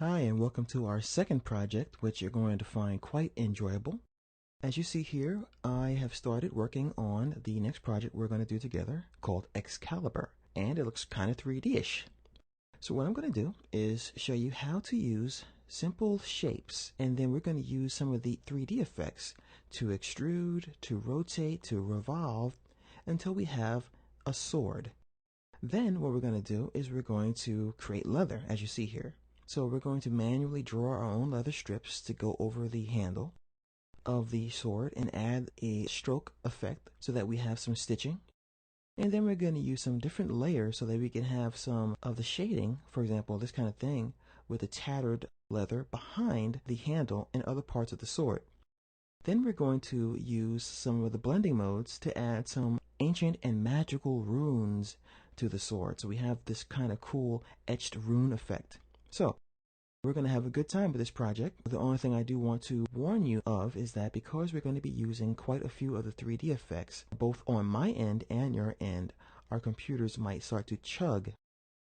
Hi, and welcome to our second project, which you're going to find quite enjoyable. As you see here, I have started working on the next project we're going to do together called Excalibur, and it looks kind of 3D-ish. So what I'm going to do is show you how to use simple shapes, and then we're going to use some of the 3D effects to extrude, to rotate, to revolve, until we have a sword. Then what we're going to do is we're going to create leather, as you see here. So we're going to manually draw our own leather strips to go over the handle of the sword and add a stroke effect so that we have some stitching. And then we're going to use some different layers so that we can have some of the shading, for example, this kind of thing with the tattered leather behind the handle and other parts of the sword. Then we're going to use some of the blending modes to add some ancient and magical runes to the sword. So we have this kind of cool etched rune effect. So we're going to have a good time with this project. The only thing I do want to warn you of is that because we're going to be using quite a few of the 3D effects, both on my end and your end, our computers might start to chug,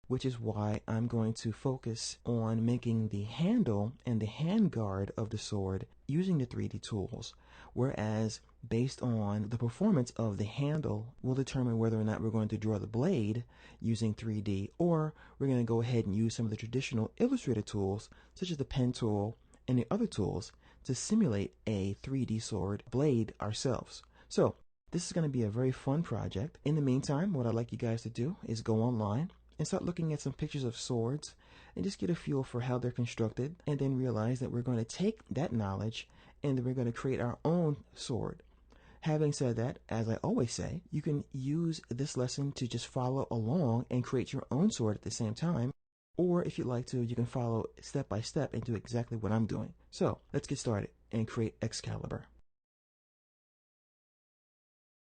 which is why I'm going to focus on making the handle and the handguard of the sword using the 3D tools, whereas based on the performance of the handle, we'll determine whether or not we're going to draw the blade using 3D, or we're going to go ahead and use some of the traditional Illustrator tools, such as the pen tool and the other tools, to simulate a 3D sword blade ourselves. So this is going to be a very fun project. In the meantime, what I'd like you guys to do is go online and start looking at some pictures of swords and just get a feel for how they're constructed, and then realize that we're going to take that knowledge and then we're going to create our own sword. Having said that, as I always say, you can use this lesson to just follow along and create your own sword at the same time, or if you'd like to, you can follow step by step and do exactly what I'm doing. So let's get started and create Excalibur.